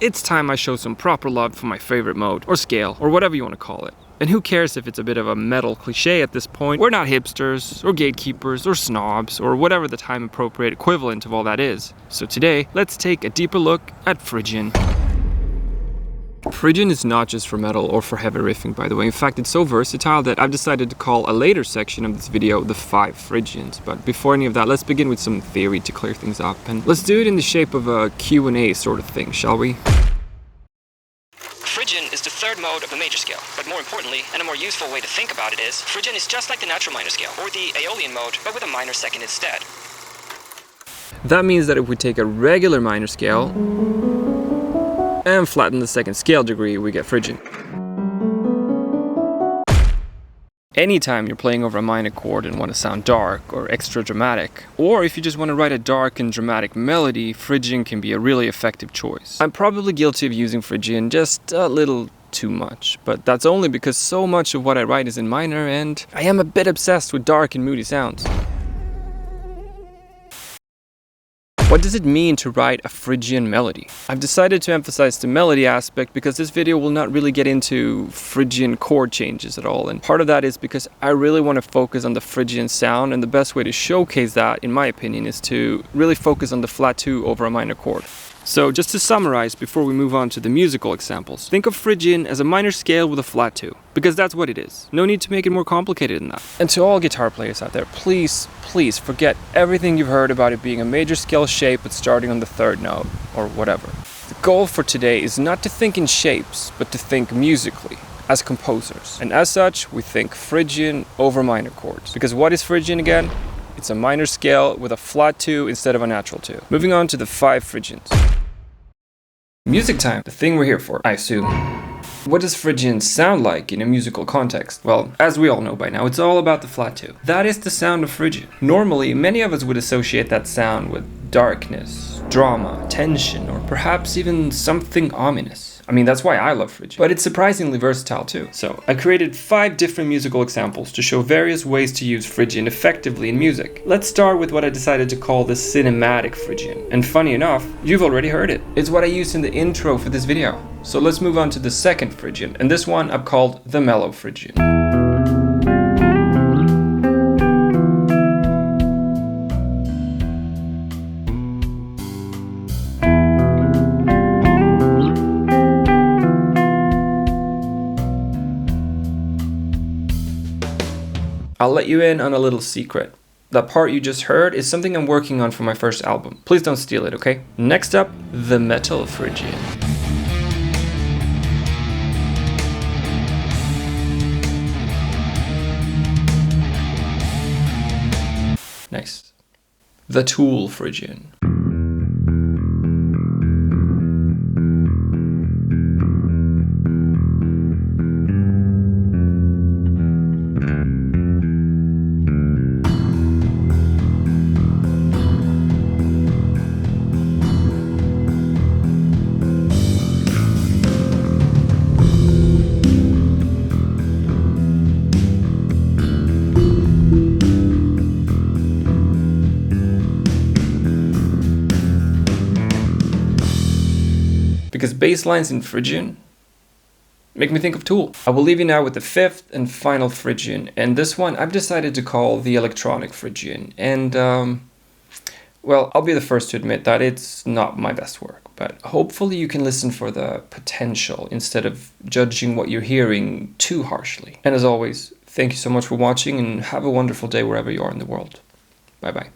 it's time I show some proper love for my favorite mode, or scale, or whatever you want to call it. And who cares if it's a bit of a metal cliche at this point? We're not hipsters, or gatekeepers, or snobs, or whatever the time-appropriate equivalent of all that is. So today, let's take a deeper look at Phrygian. Phrygian is not just for metal or for heavy riffing, by the way. In fact, it's so versatile that I've decided to call a later section of this video the 5 Phrygians. But before any of that, let's begin with some theory to clear things up. And let's do it in the shape of a Q&A sort of thing, shall we? Phrygian is the third mode of the major scale, but more importantly, and a more useful way to think about it is, Phrygian is just like the natural minor scale, or the Aeolian mode, but with a minor second instead. That means that if we take a regular minor scale and flatten the second scale degree, we get Phrygian. Anytime you're playing over a minor chord and want to sound dark or extra dramatic, or if you just want to write a dark and dramatic melody, Phrygian can be a really effective choice. I'm probably guilty of using Phrygian just a little too much, but that's only because so much of what I write is in minor and I am a bit obsessed with dark and moody sounds. What does it mean to write a Phrygian melody? I've decided to emphasize the melody aspect because this video will not really get into Phrygian chord changes at all, and part of that is because I really want to focus on the Phrygian sound, and the best way to showcase that, in my opinion, is to really focus on the flat 2 over a minor chord. So just to summarize before we move on to the musical examples, think of Phrygian as a minor scale with a flat 2, because that's what it is. No need to make it more complicated than that. And to all guitar players out there, please forget everything you've heard about it being a major scale shape but starting on the 3rd note, or whatever. The goal for today is not to think in shapes, but to think musically, as composers. And as such, we think Phrygian over minor chords. Because what is Phrygian again? It's a minor scale with a flat 2 instead of a natural 2. Moving on to the 5 Phrygians. Music time, the thing we're here for, I assume. What does Phrygian sound like in a musical context? Well, as we all know by now, it's all about the flat 2. That is the sound of Phrygian. Normally, many of us would associate that sound with darkness, drama, tension, or perhaps even something ominous. I mean, that's why I love Phrygian. But it's surprisingly versatile too. So, I created 5 different musical examples to show various ways to use Phrygian effectively in music. Let's start with what I decided to call the cinematic Phrygian. And funny enough, you've already heard it. It's what I used in the intro for this video. So let's move on to the 2nd Phrygian, and this one I've called the mellow Phrygian. I'll let you in on a little secret. That part you just heard is something I'm working on for my first album. Please don't steal it, okay? Next up, the metal Phrygian. Nice. The Tool Phrygian. Because bass lines in Phrygian make me think of Tool. I will leave you now with the 5th and final Phrygian, and this one I've decided to call the electronic Phrygian. And well, I'll be the first to admit that it's not my best work, but hopefully you can listen for the potential instead of judging what you're hearing too harshly. And as always, thank you so much for watching, and have a wonderful day wherever you are in the world. Bye bye.